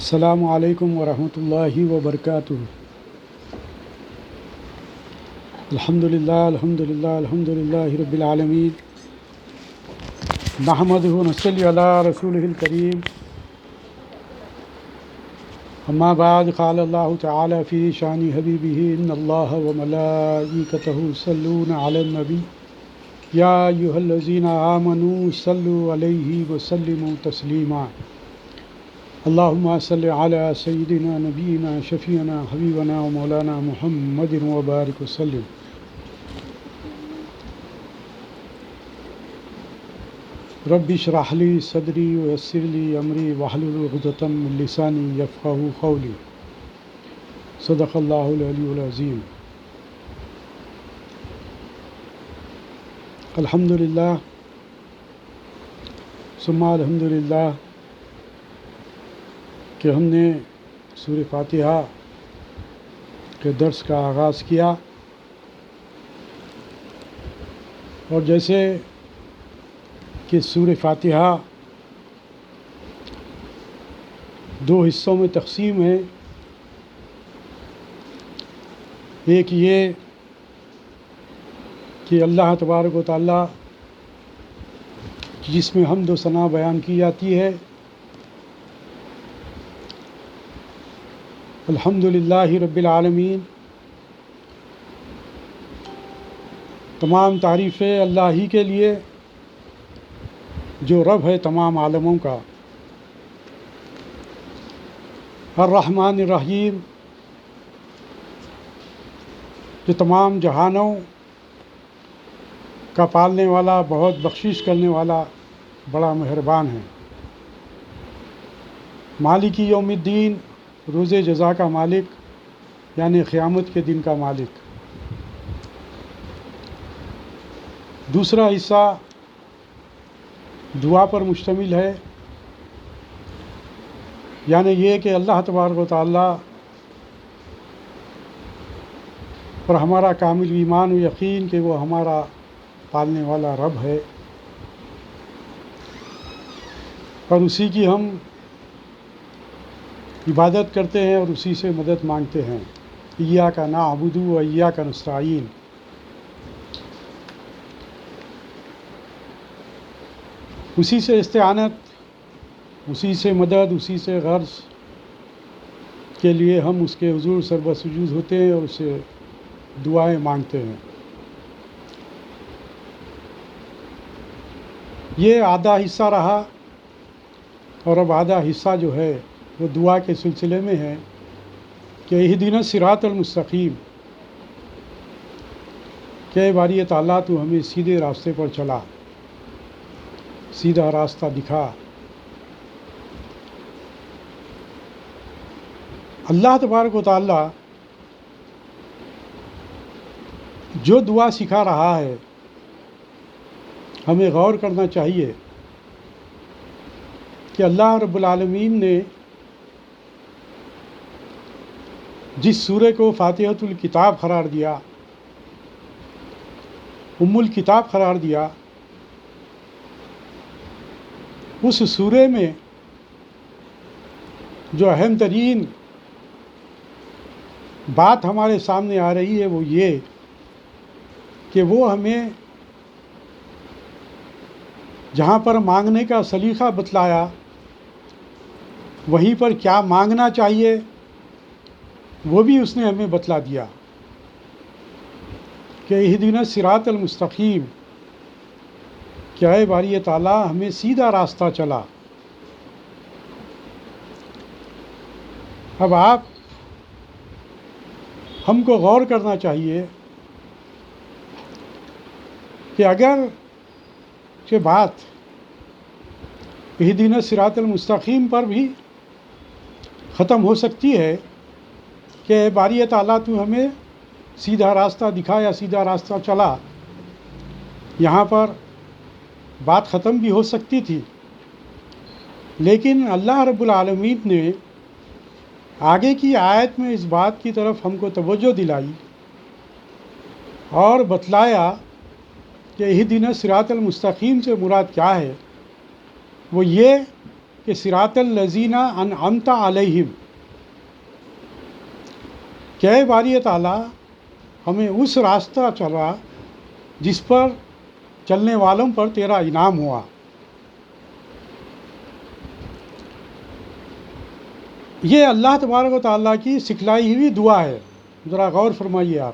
السلام علیکم ورحمۃ اللہ وبرکاتہ۔ الحمد للہ رب العالمین، نحمدہ ونصلی علی رسولہ الکریم، اما بعد، قال اللہ تعالی فی شان حبیبہ ان اللہ وملائکتہ یصلون علی النبی یا ایھا الذین آمنوا صلوا علیہ وسلموا تسلیما۔ اللہم صل علی سیدنا نبینا شفیعنا حبیبنا و مولانا محمد وبارک وسلم۔ رب اشرح لی صدری ویسر لی امری واحلل عقدۃ من لسانی یفقہوا قولی۔ صدق اللہ العلی العظیم۔ الحمدللہ ثم الحمدللہ کہ ہم نے سورہ فاتحہ کے درس کا آغاز کیا، اور جیسے کہ سورہ فاتحہ دو حصوں میں تقسیم ہے، ایک یہ کہ اللہ تبارک و تعالیٰ جس میں حمد و ثنا بیان کی جاتی ہے، الحمدللہ رب العالمین، تمام تعریفیں اللہ ہی کے لیے جو رب ہے تمام عالموں کا، الرحمن الرحیم، جو تمام جہانوں کا پالنے والا، بہت بخشش کرنے والا، بڑا مہربان ہے، مالک یوم الدین، روز جزا کا مالک، یعنی قیامت کے دن کا مالک۔ دوسرا حصہ دعا پر مشتمل ہے، یعنی یہ کہ اللہ تبارک و تعالیٰ پر ہمارا کامل ایمان و یقین کہ وہ ہمارا پالنے والا رب ہے، اور اسی کی ہم عبادت کرتے ہیں اور اسی سے مدد مانگتے ہیں۔ ایاک نعبد و ایاک نستعین۔ اسی سے استعانت، اسی سے مدد، اسی سے غرض کے لیے ہم اس کے حضور سربہ سجود ہوتے ہیں اور اس سے دعائیں مانگتے ہیں۔ یہ آدھا حصہ رہا، اور اب آدھا حصہ جو ہے وہ دعا کے سلسلے میں ہے کہ اہدنا الصراط المستقیم، کہ باری تعالیٰ تو ہمیں سیدھے راستے پر چلا، سیدھا راستہ دکھا۔ اللہ تبارک و تعالیٰ جو دعا سکھا رہا ہے، ہمیں غور کرنا چاہیے کہ اللہ رب العالمین نے جس سورہ کو فاتحۃ الکتاب قرار دیا، ام الکتاب قرار دیا، اس سورہ میں جو اہم ترین بات ہمارے سامنے آ رہی ہے وہ یہ کہ وہ ہمیں جہاں پر مانگنے کا سلیقہ بتلایا، وہیں پر کیا مانگنا چاہیے وہ بھی اس نے ہمیں بتلا دیا کہ اہدنا الصراط المستقیم، کہ اے باری تعالیٰ ہمیں سیدھا راستہ چلا۔ اب آپ ہم کو غور کرنا چاہیے کہ اگر کہ بات اہدنا الصراط المستقیم پر بھی ختم ہو سکتی ہے کہ اے باری تعالیٰ تو ہمیں سیدھا راستہ دکھا یا سیدھا راستہ چلا، یہاں پر بات ختم بھی ہو سکتی تھی، لیکن اللہ رب العالمین نے آگے کی آیت میں اس بات کی طرف ہم کو توجہ دلائی اور بتلایا کہ اہدنا الصراط المستقیم سے مراد کیا ہے۔ وہ یہ کہ صراط الذین انعمت علیہم، کہ اے باری تعالیٰ ہمیں اس راستہ چلا جس پر چلنے والوں پر تیرا انعام ہوا۔ یہ اللہ تبارک و تعالیٰ کی سکھلائی ہوئی دعا ہے۔ ذرا غور فرمائیے آپ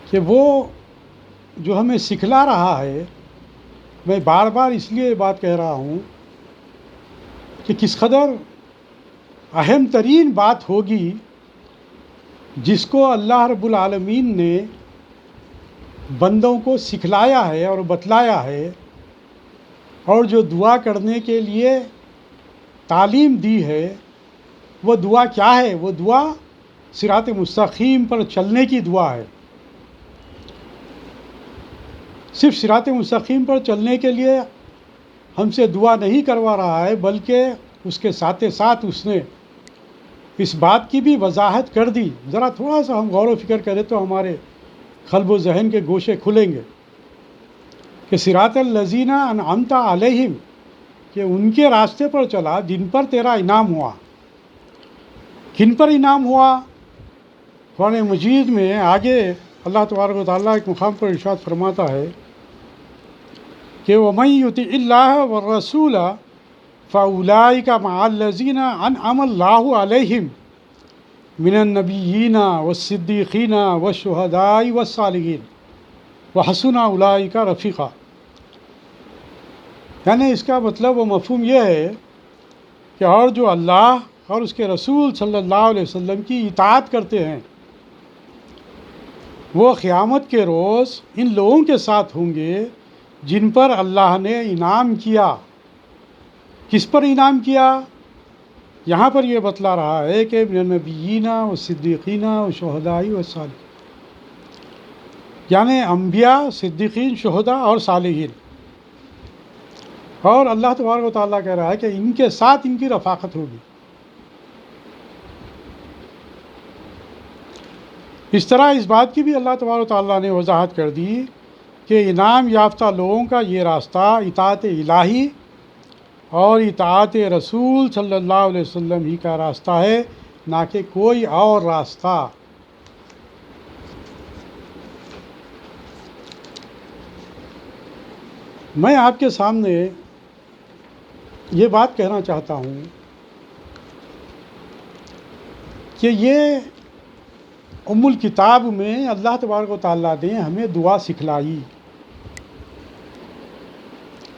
کہ وہ جو ہمیں سکھلا رہا ہے، میں بار بار اس لیے یہ بات کہہ رہا ہوں کہ کس قدر اہم ترین بات ہوگی جس کو اللہ رب العالمین نے بندوں کو سکھلایا ہے اور بتلایا ہے، اور جو دعا کرنے کے لیے تعلیم دی ہے، وہ دعا کیا ہے؟ وہ دعا صراط مستقیم پر چلنے کی دعا ہے۔ صرف صراط مستقیم پر چلنے کے لیے ہم سے دعا نہیں کروا رہا ہے، بلکہ اس کے ساتھ ساتھ اس نے اس بات کی بھی وضاحت کر دی۔ ذرا تھوڑا سا ہم غور و فکر کریں تو ہمارے قلب و ذہن کے گوشے کھلیں گے کہ صراط الذین انعمت علیہم، کہ ان کے راستے پر چلا جن پر تیرا انعام ہوا۔ کن پر انعام ہوا؟ قرآن مجید میں آگے اللہ تبارک و تعالیٰ ایک مقام پر ارشاد فرماتا ہے کہ وَمَن يُطِعِ اللَّهَ وَالرَّسُولَ فَأُولَٰئِكَ مَعَ الَّذِينَ أَنْعَمَ اللَّهُ عَلَيْهِمْ مِنَ النَّبِيِّينَ وَالصِّدِّيقِينَ وَالشُّهَدَاءِ وَالصَّالِحِينَ وَحَسُنَ أُولَٰئِكَ رَفِيقًا۔ یعنی اس کا مطلب و مفہوم یہ ہے کہ اور جو اللہ اور اس کے رسول صلی اللہ علیہ وسلم کی اطاعت کرتے ہیں، وہ قیامت کے روز ان لوگوں کے ساتھ ہوں گے جن پر اللہ نے انعام کیا۔ کس پر انعام کیا؟ یہاں پر یہ بتلا رہا ہے کہ من النبیین والصدیقین والشہداء والصالحین، یعنی انبیاء، صدیقین، شہداء اور صالحین۔ اور اللہ تبارک و تعالیٰ کہہ رہا ہے کہ ان کے ساتھ ان کی رفاقت ہوگی۔ اس طرح اس بات کی بھی اللہ تبارک و تعالیٰ نے وضاحت کر دی کہ انعام یافتہ لوگوں کا یہ راستہ اطاعت الہی اور اطاعت رسول صلی اللہ علیہ وسلم ہی کا راستہ ہے، نہ کہ کوئی اور راستہ۔ میں آپ کے سامنے یہ بات کہنا چاہتا ہوں کہ یہ الکتاب میں اللہ تبارک و تعالیٰ نے ہمیں دعا سکھلائی،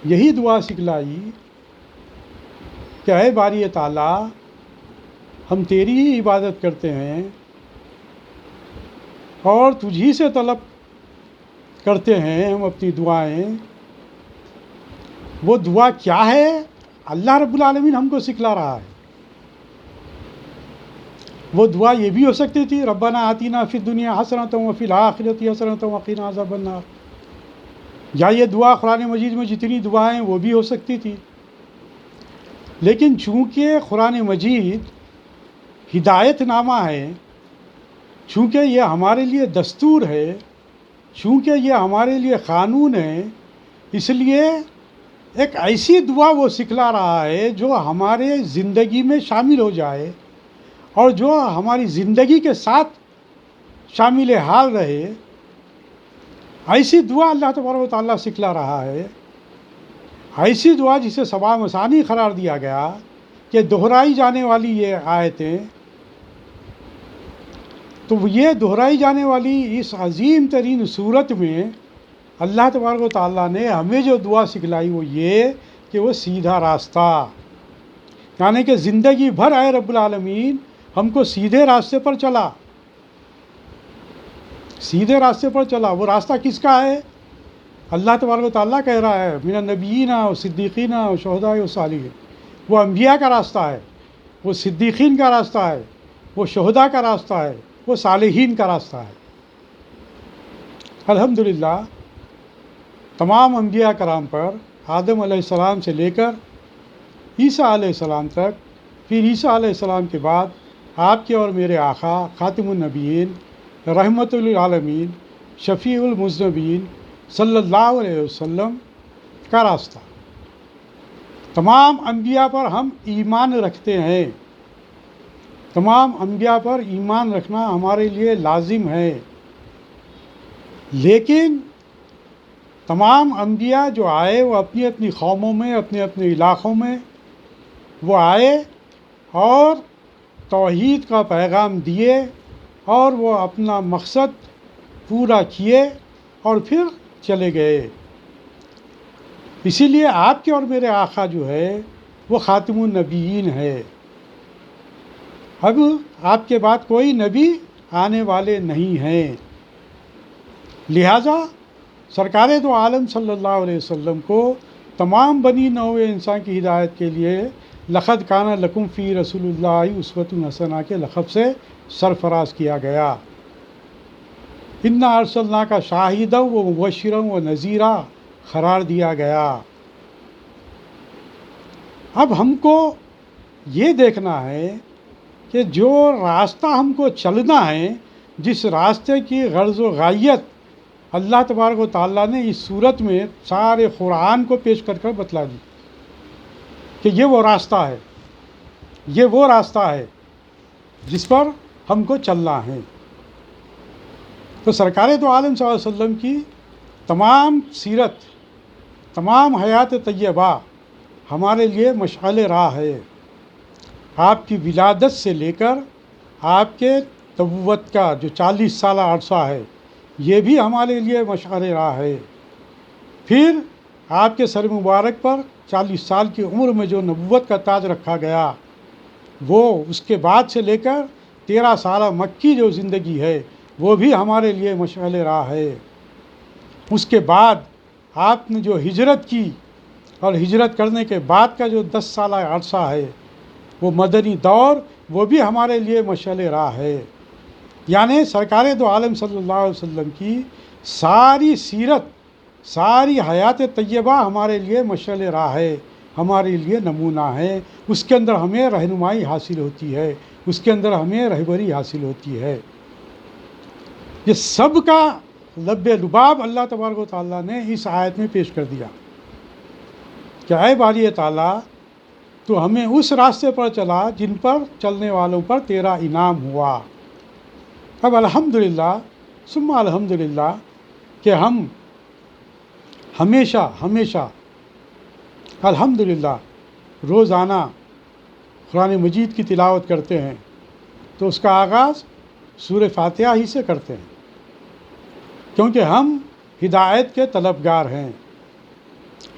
یہی دعا سکھلائی کہ اے باری تعالیٰ ہم تیری ہی عبادت کرتے ہیں اور تجھی سے طلب کرتے ہیں ہم اپنی دعائیں۔ وہ دعا کیا ہے؟ اللہ رب العالمین ہم کو سکھلا رہا ہے۔ وہ دعا یہ بھی ہو سکتی تھی ربنا آتینا فی الدنیا حسنۃ وفی الآخرۃ حسنۃ وقنا عذاب النار، یا یہ دعا قرآن مجید میں جتنی دعائیں وہ بھی ہو سکتی تھی، لیکن چونکہ قرآن مجید ہدایت نامہ ہے، چونکہ یہ ہمارے لیے دستور ہے، چونکہ یہ ہمارے لیے قانون ہے، اس لیے ایک ایسی دعا وہ سکھلا رہا ہے جو ہمارے زندگی میں شامل ہو جائے اور جو ہماری زندگی کے ساتھ شامل حال رہے۔ ایسی دعا اللہ تبارک و تعالیٰ سکھلا رہا ہے، ایسی دعا جسے سبع مثانی قرار دیا گیا کہ دہرائی جانے والی یہ آیتیں، تو یہ دہرائی جانے والی اس عظیم ترین صورت میں اللہ تبارک و تعالیٰ نے ہمیں جو دعا سکھلائی وہ یہ کہ وہ سیدھا راستہ، یعنی کہ زندگی بھر اے رب العالمین ہم کو سیدھے راستے پر چلا، سیدھے راستے پر چلا۔ وہ راستہ کس کا ہے؟ اللہ تبارک و تعالیٰ کہہ رہا ہے من النبیین والصدیقین والشہداء والصالحین، وہ انبیاء کا راستہ ہے، وہ صدیقین کا راستہ ہے، وہ شہداء کا راستہ ہے، وہ صالحین کا راستہ ہے۔ الحمدللہ تمام انبیاء کرام پر آدم علیہ السلام سے لے کر عیسیٰ علیہ السلام تک، پھر عیسیٰ علیہ السلام کے بعد آپ کے اور میرے آقا خاتم النبیین، رحمت للعالمین، شفیع المذنبین صلی اللہ علیہ وسلم کا راستہ۔ تمام انبیاء پر ہم ایمان رکھتے ہیں، تمام انبیاء پر ایمان رکھنا ہمارے لیے لازم ہے، لیکن تمام انبیاء جو آئے وہ اپنی اپنی قوموں میں، اپنے اپنے علاقوں میں وہ آئے اور توحید کا پیغام دیے اور وہ اپنا مقصد پورا کیے اور پھر چلے گئے۔ اسی لیے آپ کے اور میرے آقا جو ہے وہ خاتم النبیین ہے۔ اب آپ کے بعد کوئی نبی آنے والے نہیں ہیں، لہٰذا سرکار دو عالم صلی اللہ علیہ وسلم کو تمام بنی نوع انسان کی ہدایت کے لیے لقد کان لکم فی رسول اللہ اسوۃ حسنہ کے لقب سے سرفراز کیا گیا۔ انا ارسلناک شاہدا و مبشرا و نذیرا قرار دیا گیا۔ اب ہم کو یہ دیکھنا ہے کہ جو راستہ ہم کو چلنا ہے، جس راستے کی غرض و غایت اللہ تبارک و تعالیٰ نے اس صورت میں سارے قرآن کو پیش کر بتلا دی کہ یہ وہ راستہ ہے، یہ وہ راستہ ہے جس پر ہم کو چلنا ہے۔ تو سرکار دو عالم صلی اللہ علیہ وسلم کی تمام سیرت، تمام حیات طیبہ ہمارے لیے مشعل راہ ہے۔ آپ کی ولادت سے لے کر آپ کے نبوت کا جو 40 سالہ عرصہ ہے یہ بھی ہمارے لیے مشعل راہ ہے۔ پھر آپ کے سر مبارک پر 40 سال کی عمر میں جو نبوت کا تاج رکھا گیا، وہ اس کے بعد سے لے کر 13 سالہ مکی جو زندگی ہے وہ بھی ہمارے لیے مشعل راہ ہے۔ اس کے بعد آپ نے جو ہجرت کی اور ہجرت کرنے کے بعد کا جو 10 سالہ عرصہ ہے وہ مدنی دور، وہ بھی ہمارے لیے مشعل راہ ہے۔ یعنی سرکار دو عالم صلی اللہ علیہ وسلم کی ساری سیرت، ساری حیات طیبہ ہمارے لیے مشعل راہ ہے، ہمارے لیے نمونہ ہے۔ اس کے اندر ہمیں رہنمائی حاصل ہوتی ہے، اس کے اندر ہمیں رہبری حاصل ہوتی ہے۔ یہ سب کا لب لباب اللہ تبارک و تعالیٰ نے اس آیت میں پیش کر دیا کہ اے باری تعالیٰ تو ہمیں اس راستے پر چلا جن پر چلنے والوں پر تیرا انعام ہوا۔ اب الحمدللہ ثم الحمدللہ کہ ہم ہمیشہ ہمیشہ الحمدللہ روزانہ قرآن مجید کی تلاوت کرتے ہیں، تو اس کا آغاز سورہ فاتحہ ہی سے کرتے ہیں، کیونکہ ہم ہدایت کے طلبگار ہیں،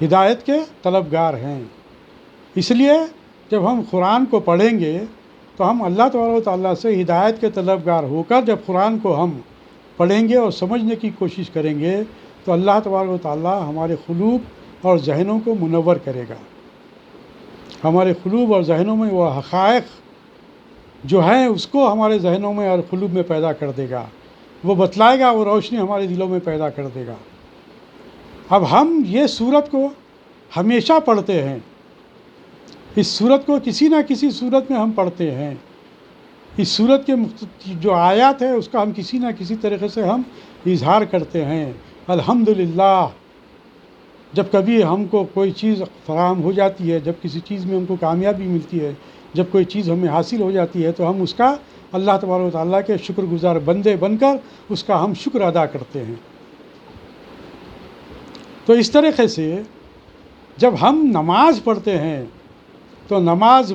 ہدایت کے طلبگار ہیں۔ اس لیے جب ہم قرآن کو پڑھیں گے تو ہم اللہ تبارک و تعالیٰ سے ہدایت کے طلبگار ہو کر جب قرآن کو ہم پڑھیں گے اور سمجھنے کی کوشش کریں گے تو اللہ تبارک و تعالیٰ ہمارے قلوب اور ذہنوں کو منور کرے گا، ہمارے قلوب اور ذہنوں میں وہ حقائق جو ہیں اس کو ہمارے ذہنوں میں اور قلوب میں پیدا کر دے گا، وہ بتلائے گا، وہ روشنی ہمارے دلوں میں پیدا کر دے گا۔ اب ہم یہ سورت کو ہمیشہ پڑھتے ہیں، اس سورت کو کسی نہ کسی صورت میں ہم پڑھتے ہیں، اس سورت کے جو آیات ہے اس کا ہم کسی نہ کسی طریقے سے ہم اظہار کرتے ہیں۔ الحمدللہ جب کبھی ہم کو کوئی چیز فراہم ہو جاتی ہے، جب کسی چیز میں ہم کو کامیابی ملتی ہے، جب کوئی چیز ہمیں حاصل ہو جاتی ہے تو ہم اس کا اللہ تبارک و تعالیٰ کے شکر گزار بندے بن کر اس کا ہم شکر ادا کرتے ہیں۔ تو اس طریقے سے جب ہم نماز پڑھتے ہیں تو نماز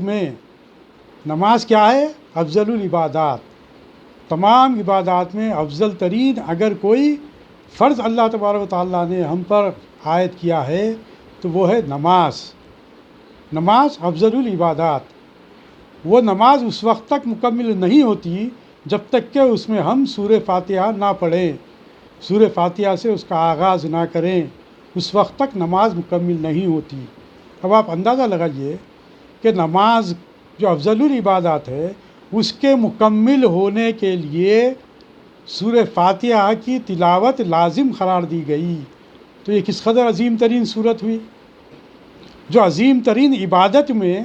کیا ہے؟ افضل العبادات، تمام عبادات میں افضل ترین اگر کوئی فرض اللہ تبارک و تعالیٰ نے ہم پر عائد کیا ہے تو وہ ہے نماز۔ نماز افضل العبادات۔ وہ نماز اس وقت تک مکمل نہیں ہوتی جب تک کہ اس میں ہم سورہ فاتحہ نہ پڑھیں، سورہ فاتحہ سے اس کا آغاز نہ کریں، اس وقت تک نماز مکمل نہیں ہوتی۔ اب آپ اندازہ لگائیے کہ نماز جو افضل العبادات ہے اس کے مکمل ہونے کے لیے سورہ فاتحہ کی تلاوت لازم قرار دی گئی، تو یہ کس قدر عظیم ترین صورت ہوئی۔ جو عظیم ترین عبادت میں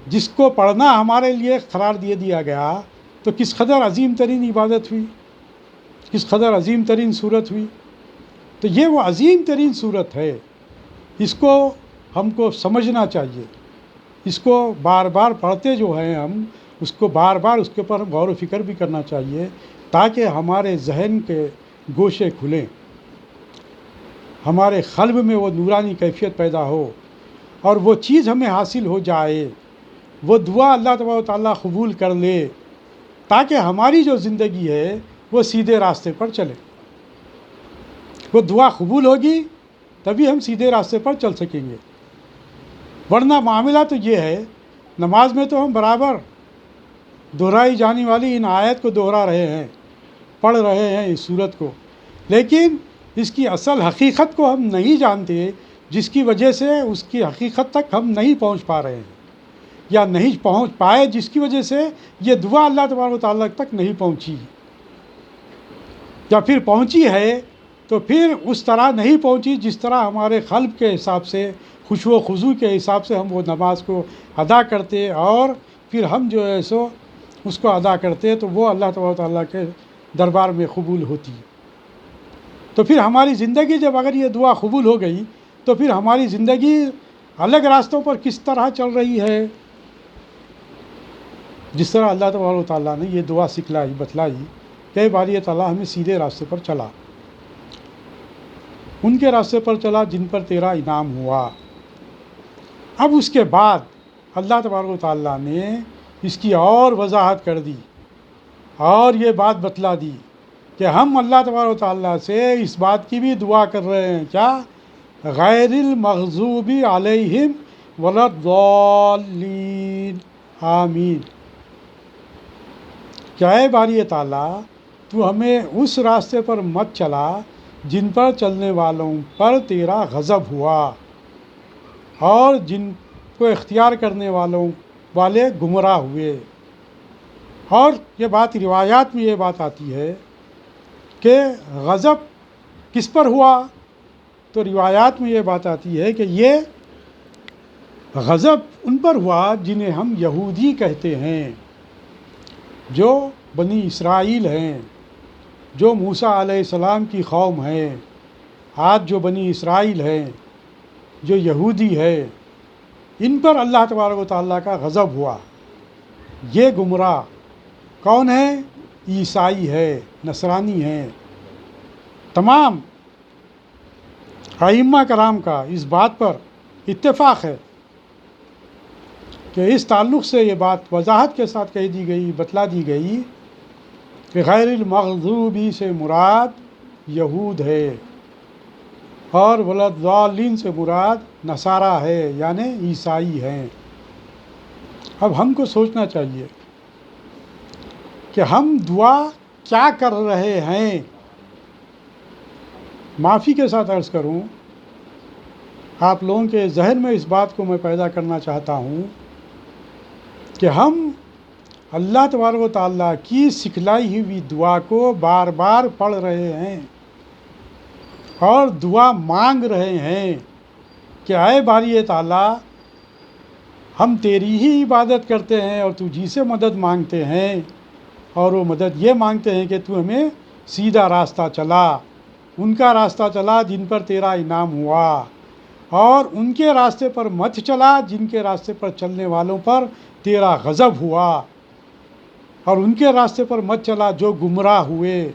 جس کو پڑھنا ہمارے لیے قرار دیا گیا تو کس قدر عظیم ترین عبادت ہوئی، کس قدر عظیم ترین صورت ہوئی۔ تو یہ وہ عظیم ترین صورت ہے، اس کو ہم کو سمجھنا چاہیے، اس کو بار بار پڑھتے جو ہیں ہم، اس کو بار بار اس کے اوپر غور و فکر بھی کرنا چاہیے، تاکہ ہمارے ذہن کے گوشے کھلیں، ہمارے قلب میں وہ نورانی کیفیت پیدا ہو اور وہ چیز ہمیں حاصل ہو جائے، وہ دعا اللہ تبارک و تعالیٰ قبول کر لے، تاکہ ہماری جو زندگی ہے وہ سیدھے راستے پر چلے۔ وہ دعا قبول ہوگی تبھی ہم سیدھے راستے پر چل سکیں گے، ورنہ معاملہ تو یہ ہے، نماز میں تو ہم برابر دہرائی جانے والی ان آیت کو دہرا رہے ہیں، پڑھ رہے ہیں اس صورت کو، لیکن اس کی اصل حقیقت کو ہم نہیں جانتے، جس کی وجہ سے اس کی حقیقت تک ہم نہیں پہنچ پا رہے ہیں، یا نہیں پہنچ پائے، جس کی وجہ سے یہ دعا اللہ تبارک و تعالیٰ تک نہیں پہنچی، یا پھر پہنچی ہے تو پھر اس طرح نہیں پہنچی جس طرح ہمارے قلب کے حساب سے، خشوع و خضوع کے حساب سے ہم وہ نماز کو ادا کرتے، اور پھر ہم جو ہے سو اس کو ادا کرتے تو وہ اللہ تبارک و تعالیٰ کے دربار میں قبول ہوتی۔ تو پھر ہماری زندگی جب اگر یہ دعا قبول ہو گئی تو پھر ہماری زندگی الگ راستوں پر کس طرح چل رہی ہے؟ جس طرح اللہ تبارک و تعالیٰ نے یہ دعا سکھلائی، بتلائی کہ باری تعالیٰ ہمیں سیدھے راستے پر چلا، ان کے راستے پر چلا جن پر تیرا انعام ہوا۔ اب اس کے بعد اللہ تبارک و تعالیٰ نے اس کی اور وضاحت کر دی اور یہ بات بتلا دی کہ ہم اللہ تبارک و تعالیٰ سے اس بات کی بھی دعا کر رہے ہیں، کیا؟ غیر المغضوب علیہم ولا الضالین، آمین۔ کیا اے باری تعالیٰ تو ہمیں اس راستے پر مت چلا جن پر چلنے والوں پر تیرا غضب ہوا اور جن کو اختیار کرنے والے گمراہ ہوئے۔ اور یہ بات روایات میں یہ بات آتی ہے کہ غضب کس پر ہوا، تو روایات میں یہ بات آتی ہے کہ یہ غضب ان پر ہوا جنہیں ہم یہودی کہتے ہیں، جو بنی اسرائیل ہیں، جو موسیٰ علیہ السلام کی قوم ہے۔ آج جو بنی اسرائیل ہیں، جو یہودی ہے، ان پر اللہ تبارک و تعالیٰ کا غضب ہوا۔ یہ گمراہ کون ہے؟ عیسائی ہے، نصرانی ہے۔ تمام ائمہ کرام کا اس بات پر اتفاق ہے کہ اس تعلق سے یہ بات وضاحت کے ساتھ کہہ دی گئی، بتلا دی گئی کہ غیر المغضوبی سے مراد یہود ہے اور ولا الضالین سے مراد نصارہ ہے، یعنی عیسائی ہیں۔ اب ہم کو سوچنا چاہیے کہ ہم دعا کیا کر رہے ہیں۔ معافی کے ساتھ عرض کروں، آپ لوگوں کے ذہن میں اس بات کو میں پیدا کرنا چاہتا ہوں کہ ہم اللہ تبارک و تعالیٰ کی سکھلائی ہوئی دعا کو بار بار پڑھ رہے ہیں اور دعا مانگ رہے ہیں کہ اے باری تعالیٰ ہم تیری ہی عبادت کرتے ہیں اور تجھی سے مدد مانگتے ہیں، اور وہ مدد یہ مانگتے ہیں کہ تو ہمیں سیدھا راستہ چلا، ان کا راستہ چلا جن پر تیرا انعام ہوا، اور ان کے راستے پر مت چلا جن کے راستے پر چلنے والوں پر تیرا غضب ہوا، اور ان کے راستے پر مت چلا جو گمراہ ہوئے۔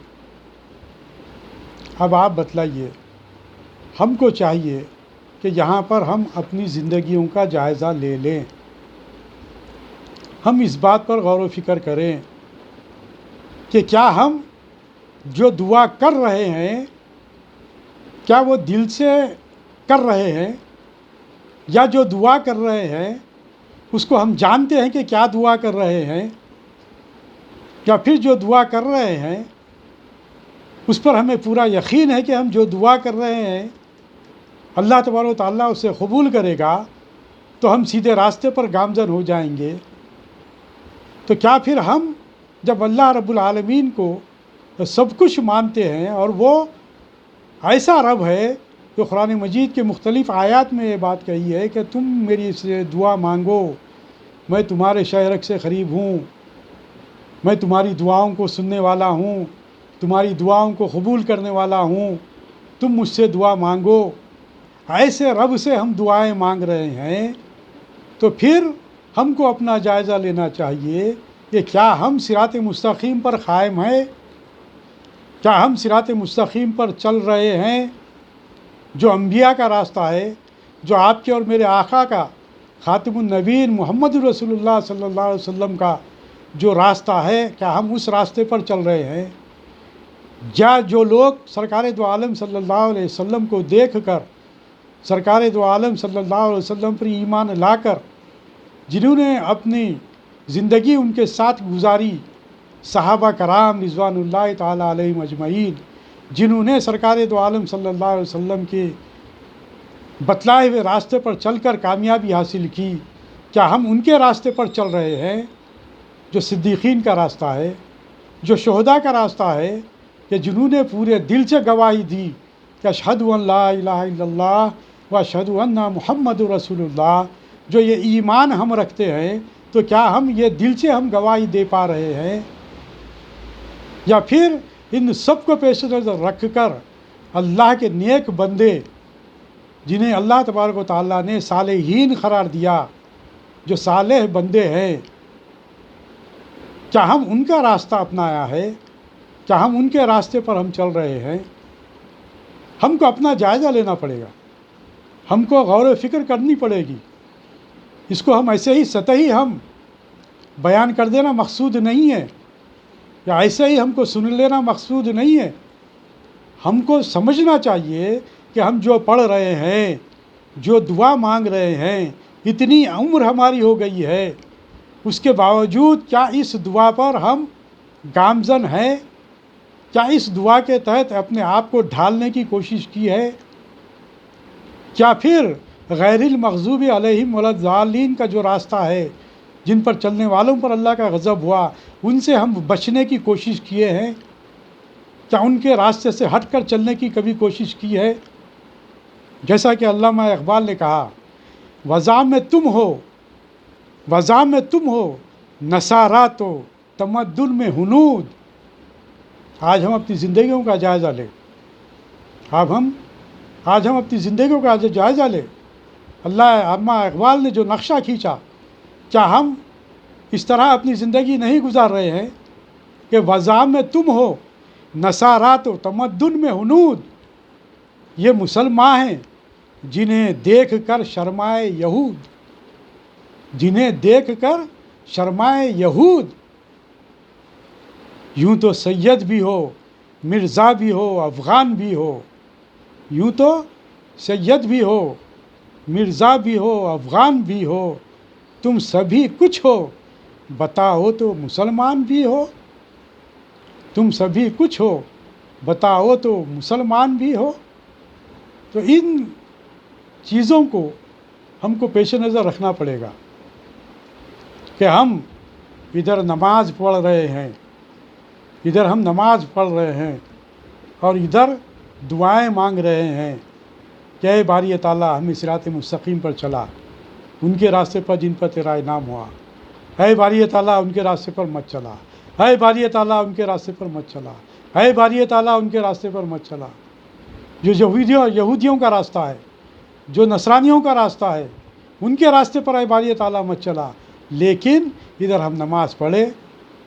اب آپ بتلائیے، ہم کو چاہیے کہ یہاں پر ہم اپنی زندگیوں کا جائزہ لے لیں، ہم اس بات پر غور و فکر کریں کہ کیا ہم جو دعا کر رہے ہیں کیا وہ دل سے کر رہے ہیں، یا جو دعا کر رہے ہیں اس کو ہم جانتے ہیں کہ کیا دعا کر رہے ہیں، یا پھر جو دعا کر رہے ہیں اس پر ہمیں پورا یقین ہے کہ ہم جو دعا کر رہے ہیں اللہ تبارک و تعالیٰ اسے قبول کرے گا تو ہم سیدھے راستے پر گامزن ہو جائیں گے۔ تو کیا پھر ہم جب اللہ رب العالمین کو سب کچھ مانتے ہیں، اور وہ ایسا رب ہے جو قرآن مجید کے مختلف آیات میں یہ بات کہی ہے کہ تم میری سے دعا مانگو، میں تمہارے شہرک سے قریب ہوں، میں تمہاری دعاؤں کو سننے والا ہوں، تمہاری دعاؤں کو قبول کرنے والا ہوں، تم مجھ سے دعا مانگو۔ ایسے رب سے ہم دعائیں مانگ رہے ہیں، تو پھر ہم کو اپنا جائزہ لینا چاہیے کہ کیا ہم صراط مستقیم پر قائم ہیں؟ کیا ہم صراط مستقیم پر چل رہے ہیں؟ جو انبیاء کا راستہ ہے، جو آپ کے اور میرے آقا کا، خاتم النبیین محمد رسول اللہ صلی اللہ علیہ وسلم کا جو راستہ ہے، کیا ہم اس راستے پر چل رہے ہیں؟ یا جو لوگ سرکار دو عالم صلی اللہ علیہ وسلم کو دیکھ کر، سرکار دو عالم صلی اللہ علیہ وسلم پر ایمان لا کر، جنہوں نے اپنی زندگی ان کے ساتھ گزاری، صحابہ کرام رضوان اللہ تعالیٰ علیہم اجمعین، جنہوں نے سرکار دو عالم صلی اللہ علیہ وسلم کے بتلائے ہوئے راستے پر چل کر کامیابی حاصل کی، کیا ہم ان کے راستے پر چل رہے ہیں؟ جو صدیقین کا راستہ ہے، جو شہداء کا راستہ ہے، کہ جنہوں نے پورے دل سے گواہی دی کہ اشہد ان لا الہ الا اللہ و اشہد ان محمد رسول اللہ، جو یہ ایمان ہم رکھتے ہیں، تو کیا ہم یہ دل سے ہم گواہی دے پا رہے ہیں؟ یا پھر ان سب کو پیش نظر رکھ کر اللہ کے نیک بندے، جنہیں اللہ تبارک و تعالیٰ نے صالحین قرار دیا، جو صالح بندے ہیں، کیا ہم ان کا راستہ اپنایا ہے؟ کیا ہم ان کے راستے پر ہم چل رہے ہیں؟ ہم کو اپنا جائزہ لینا پڑے گا، ہم کو غور و فکر کرنی پڑے گی۔ اس کو ہم ایسے ہی سطحی ہم بیان کر دینا مقصود نہیں ہے، یا ایسے ہی ہم کو سن لینا مقصود نہیں ہے۔ ہم کو سمجھنا چاہیے کہ ہم جو پڑھ رہے ہیں، جو دعا مانگ رہے ہیں، اتنی عمر ہماری ہو گئی ہے، اس کے باوجود کیا اس دعا پر ہم گامزن ہیں؟ کیا اس دعا کے تحت اپنے آپ کو ڈھالنے کی کوشش کی ہے؟ کیا پھر غیر المغضوب علیہم ولا الضالین کا جو راستہ ہے، جن پر چلنے والوں پر اللہ کا غضب ہوا، ان سے ہم بچنے کی کوشش کیے ہیں؟ کیا ان کے راستے سے ہٹ کر چلنے کی کبھی کوشش کی ہے؟ جیسا کہ علامہ اقبال نے کہا، وضع میں تم ہو، وضع میں تم ہو، نصارا تو تمدن میں ہنود۔ آج ہم اپنی زندگیوں کا جائزہ لیں، آج ہم اپنی زندگیوں کا جائزہ لیں۔ علامہ اقبال نے جو نقشہ کھینچا، کیا ہم اس طرح اپنی زندگی نہیں گزار رہے ہیں کہ وضع میں تم ہو، نصارا تو تمدن میں ہنود؟ یہ مسلمان ہیں جنہیں دیکھ کر شرمائے یہود، جنہیں دیکھ کر شرمائے یہود۔ یوں تو سید بھی ہو، مرزا بھی ہو، افغان بھی ہو، یوں تو سید بھی ہو، مرزا بھی ہو، افغان بھی ہو، تم سبھی کچھ ہو، بتاؤ تو مسلمان بھی ہو۔ تم سبھی کچھ ہو، بتاؤ تو مسلمان بھی ہو۔ تو ان چیزوں کو ہم کو پیش نظر رکھنا پڑے گا کہ ہم ادھر نماز پڑھ رہے ہیں، ادھر ہم نماز پڑھ رہے ہیں، اور ادھر دعائیں مانگ رہے ہیں کہ اے باری تعالیٰ ہمیں صراط مستقیم پر چلا، ان کے راستے پر جن پر تیرا انعام ہوا۔ اے باری تعالیٰ ان کے راستے پر مت چلا، اے باری تعالیٰ ان کے راستے پر مت چلا، اے باری تعالیٰ ان کے راستے پر مت چلا۔ جو یہودیوں کا راستہ ہے، جو نصرانیوں کا راستہ ہے، ان کے راستے پر اے باری تعالیٰ مت چلا۔ لیکن ادھر ہم نماز پڑھے،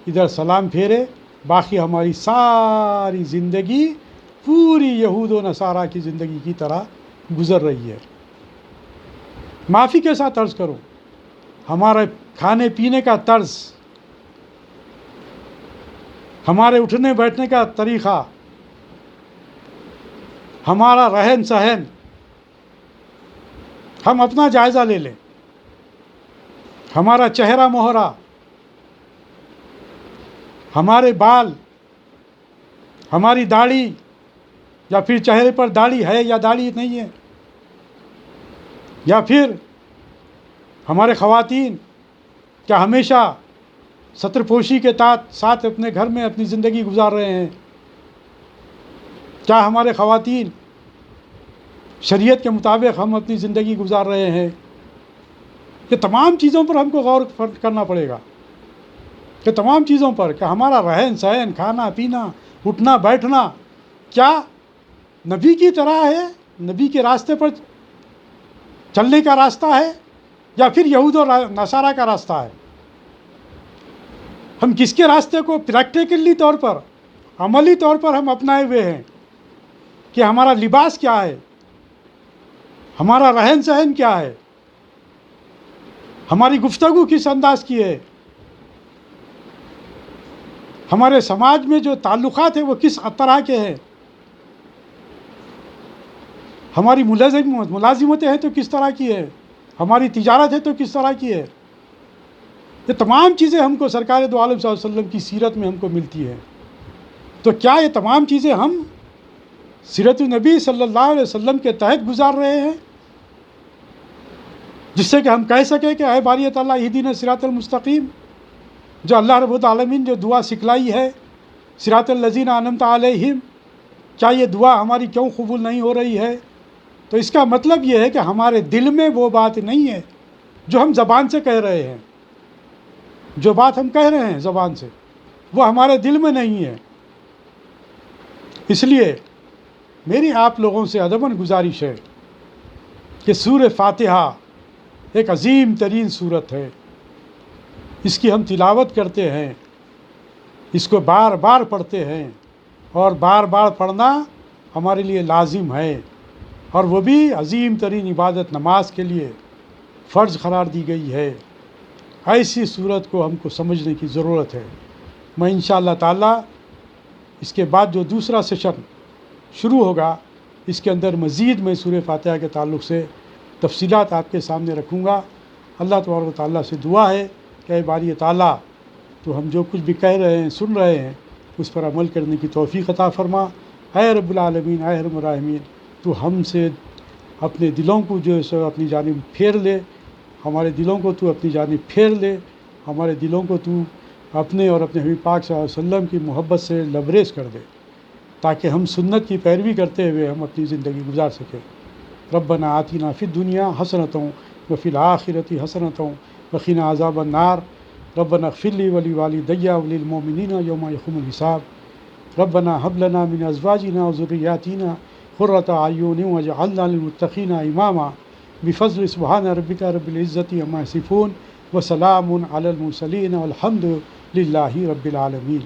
ادھر سلام پھیرے، باقی ہماری ساری زندگی پوری یہود و نصارہ کی زندگی کی طرح گزر رہی ہے۔ معافی کے ساتھ عرض کروں، ہمارے کھانے پینے کا طرز، ہمارے اٹھنے بیٹھنے کا طریقہ، ہمارا رہن سہن، ہم اپنا جائزہ لے لیں۔ ہمارا چہرہ مہرہ، ہمارے بال، ہماری داڑھی، یا پھر چہرے پر داڑھی ہے یا داڑھی نہیں ہے، یا پھر ہمارے خواتین کیا ہمیشہ ستر پوشی کے ساتھ اپنے گھر میں اپنی زندگی گزار رہے ہیں؟ کیا ہمارے خواتین شریعت کے مطابق ہم اپنی زندگی گزار رہے ہیں؟ یہ تمام چیزوں پر ہم کو غور کرنا پڑے گا، کہ تمام چیزوں پر، کہ ہمارا رہن سہن، کھانا پینا، اٹھنا بیٹھنا کیا نبی کی طرح ہے، نبی کے راستے پر چلنے کا راستہ ہے یا پھر یہود و نصارہ کا راستہ ہے؟ ہم کس کے راستے کو پریکٹیکلی طور پر، عملی طور پر ہم اپنائے ہوئے ہیں کہ ہمارا لباس کیا ہے، ہمارا رہن سہن کیا ہے، ہماری گفتگو کس انداز کی ہے، ہمارے سماج میں جو تعلقات ہیں وہ کس طرح کے ہیں، ہماری ملازمتیں ہیں تو کس طرح کی ہے، ہماری تجارت ہے تو کس طرح کی ہے. یہ تمام چیزیں ہم کو سرکار دو عالم صلی اللہ علیہ وسلم کی سیرت میں ہم کو ملتی ہیں. تو کیا یہ تمام چیزیں ہم سیرت النبی صلی اللہ علیہ وسلم کے تحت گزار رہے ہیں، جس سے کہ ہم کہہ سکیں کہ اے باری تعالیٰ اہدنا صراط المستقیم، جو اللہ رب العالمین جو دعا سکھلائی ہے صراط الذین انعمت علیہم، کیا یہ دعا ہماری کیوں قبول نہیں ہو رہی ہے؟ تو اس کا مطلب یہ ہے کہ ہمارے دل میں وہ بات نہیں ہے جو ہم زبان سے کہہ رہے ہیں. جو بات ہم کہہ رہے ہیں زبان سے وہ ہمارے دل میں نہیں ہے. اس لیے میری آپ لوگوں سے ادباً گزارش ہے کہ سورہ فاتحہ ایک عظیم ترین سورت ہے. اس کی ہم تلاوت کرتے ہیں، اس کو بار بار پڑھتے ہیں، اور بار بار پڑھنا ہمارے لیے لازم ہے، اور وہ بھی عظیم ترین عبادت نماز کے لیے فرض قرار دی گئی ہے. ایسی صورت کو ہم کو سمجھنے کی ضرورت ہے. میں انشاءاللہ تعالیٰ اس کے بعد جو دوسرا سیشن شروع ہوگا اس کے اندر مزید میں سورہ فاتحہ کے تعلق سے تفصیلات آپ کے سامنے رکھوں گا. اللہ تبارک و تعالیٰ سے دعا ہے کہ اے باری تعالیٰ تو ہم جو کچھ بھی کہہ رہے ہیں، سن رہے ہیں، اس پر عمل کرنے کی توفیق عطا فرما. اے رب العالمین، اے ارحم الراحمین، تو ہم سے اپنے دلوں کو جو ہے سو اپنی جانب پھیر لے، ہمارے دلوں کو تو اپنی جانب پھیر لے، ہمارے دلوں کو تو اپنے اور اپنے حبیب پاک صلی اللہ علیہ وسلم کی محبت سے لبریز کر دے، تاکہ ہم سنت کی پیروی کرتے ہوئے ہم اپنی زندگی گزار سکیں. ربنا آتنا فی الدنیا حسنۃ وفی الآخرۃ حسنۃ وقنا عذاب النار. ربنا اغفر لی ولوالدی وللمؤمنین یوم یقوم الحساب. ربنا هب لنا من ازواجنا وذریاتنا قرۃ اعین واجعلنا للمتقین اماما. بفضل سبحان ربک رب العزة عما یصفون وسلام علی المرسلین والحمد للہ رب العالمین.